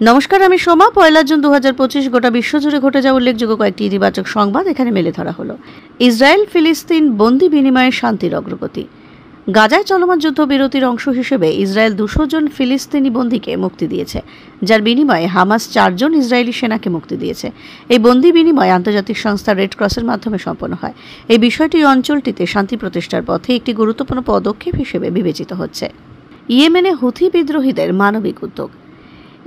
নমস্কার, আমি সোমা। 1 জুন 2025 গোটা বিশ্বজুড়ে ঘটে যাওয়া উল্লেখযোগ্য কয়েকটি ইতিবাচক সংবাদ এখানে মেলে ধরা হলো। ইসরায়েল ফিলিস্তিন বন্দি বিনিময়ে শান্তির অগ্রগতি। গাজায় চলমান যুদ্ধবিরতির অংশ হিসেবে ইসরায়েল 200 জন ফিলিস্তিনি বন্দীকে মুক্তি দিয়েছে, যার বিনিময়ে হামাস 4 জন ইসরায়েলি সেনাকে মুক্তি দিয়েছে। এই বন্দি বিনিময় আন্তর্জাতিক সংস্থা রেড ক্রসের মাধ্যমে সম্পন্ন হয়। এই বিষয়টি অঞ্চলটিতে শান্তি প্রতিষ্ঠার পথে একটি গুরুত্বপূর্ণ পদক্ষেপ হিসেবে বিবেচিত হচ্ছে। ইয়েমেনে হুথি বিদ্রোহীদের মানবিক উদ্যোগ।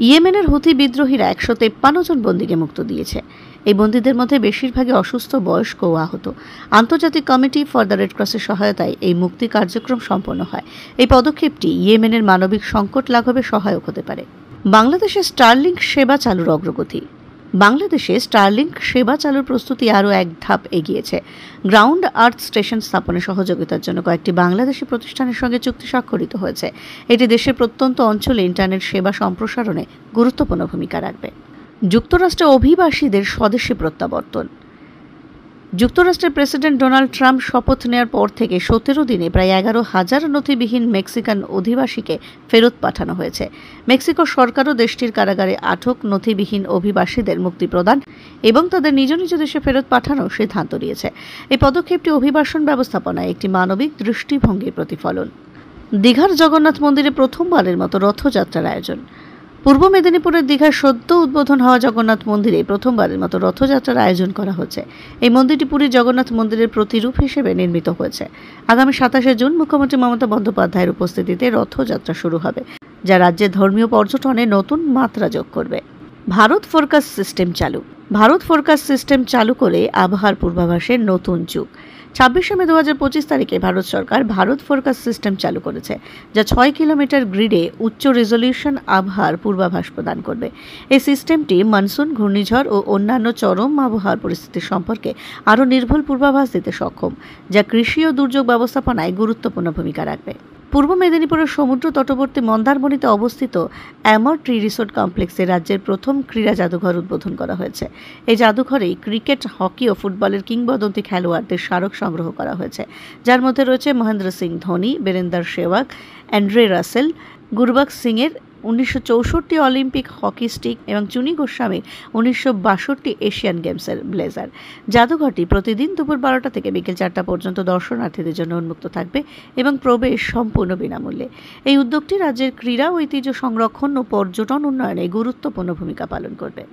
ইয়েমেনের হুথি বিদ্রোহীরা 153 জন বন্দীকে মুক্ত দিয়েছে। এই বন্দীদের মধ্যে বেশিরভাগই অসুস্থ, বয়স্ক ও আহত। আন্তর্জাতিক কমিটি ফর দ্য রেড ক্রসের সহায়তায় এই মুক্তি কার্যক্রম সম্পন্ন হয়। এই পদক্ষেপটি ইয়েমেনের মানবিক সংকট লাঘবে সহায়ক হতে পারে। বাংলাদেশে স্টারলিংক সেবা চালুর অগ্রগতি। বাংলাদেশে স্টারলিংক সেবা চালুর প্রস্তুতি আরও এক ধাপ এগিয়েছে। গ্রাউন্ড আর্থ স্টেশন স্থাপনে সহযোগিতার জন্য কয়েকটি বাংলাদেশি প্রতিষ্ঠানের সঙ্গে চুক্তি স্বাক্ষরিত হয়েছে। এটি দেশের প্রত্যন্ত অঞ্চলে ইন্টারনেট সেবা সম্প্রসারণে গুরুত্বপূর্ণ ভূমিকা রাখবে। যুক্তরাষ্ট্রে অভিবাসীদের স্বদেশে প্রত্যাবর্তন। যুক্তরাষ্ট্রের প্রেসিডেন্ট ডোনাল্ড ট্রাম্প শপথ নেওয়ার পর থেকে 17 দিনে প্রায় 11,000 নথিবিহীন মেক্সিকান অধিবাসীকে ফেরত পাঠানো হয়েছে। মেক্সিকো সরকারও দেশটির কারাগারে আটক নথিবিহীন অভিবাসীদের মুক্তি প্রদান এবং তাদের নিজ নিজ দেশে ফেরত পাঠানোর সিদ্ধান্ত নিয়েছে। এই পদক্ষেপটি অভিবাসন ব্যবস্থাপনায় একটি মানবিক দৃষ্টিভঙ্গির প্রতিফলন। দীঘার জগন্নাথ মন্দিরে প্রথমবারের মতো রথযাত্রার আয়োজন। পূর্ব মেদিনীপুরের দীঘার সদ্য উদ্বোধন হওয়া জগন্নাথ মন্দিরে প্রথমবারের মতো রথযাত্রার আয়োজন করা হচ্ছে। এই মন্দিরটি পুরীর জগন্নাথ মন্দিরের প্রতিরূপ হিসেবে নির্মিত হয়েছে। আগামী 27 জুন মুখ্যমন্ত্রী মমতা বন্দ্যোপাধ্যায়ের উপস্থিতিতে রথযাত্রা শুরু হবে, যা রাজ্যের ধর্মীয় পর্যটনে নতুন মাত্রা যোগ করবে। ভারত ফোরকাস্ট সিস্টেম চালু। ভারত ফোরকাস্ট সিস্টেম চালু করে আবহাওয়ার পূর্বাভাসের নতুন যুগ। 26 মে 2025 তারিখে ভারত সরকার ভারত ফোরকাস্ট সিস্টেম চালু করেছে, যা 6 কিলোমিটার গ্রিডে উচ্চ রেজলিউশন আবহাওয়ার পূর্বাভাস প্রদান করবে। এই সিস্টেমটি মনসুন, ঘূর্ণিঝড় ও অন্যান্য চরম আবহাওয়ার পরিস্থিতি সম্পর্কে আরও নির্ভুল পূর্বাভাস দিতে সক্ষম, যা কৃষি ও দুর্যোগ ব্যবস্থাপনায় গুরুত্বপূর্ণ ভূমিকা রাখবে। পূর্ব মেদিনীপুরের সমুদ্র তটবর্তী মন্দারমণিতে অবস্থিত অ্যামর ট্রি রিসোর্ট কমপ্লেক্সে রাজ্যের প্রথম ক্রীড়া জাদুঘর উদ্বোধন করা হয়েছে। এই জাদুঘরেই ক্রিকেট, হকি ও ফুটবলের কিংবদন্তি খেলোয়াড়দের স্মারক সংগ্রহ করা হয়েছে, যার মধ্যে রয়েছে মহেন্দ্র সিং ধোনি, বীরেন্দর সেহবাগ, অ্যান্ড্রে রাসেল, গুরবাক্স সিংয়ের 1964 অলিম্পিক হকি স্টিক এবং চুনি গোস্বামীর 1962 এশিয়ান গেমসের ব্লেজার। জাদুঘরটি প্রতিদিন দুপুর 12টা থেকে বিকেল 4টা পর্যন্ত দর্শনার্থীদের জন্য উন্মুক্ত থাকবে এবং প্রবেশ সম্পূর্ণ বিনামূল্যে। এই উদ্যোগটি রাজ্যের ক্রীড়া ঐতিহ্য সংরক্ষণ ও পর্যটন উন্নয়নে গুরুত্বপূর্ণ ভূমিকা পালন করবে।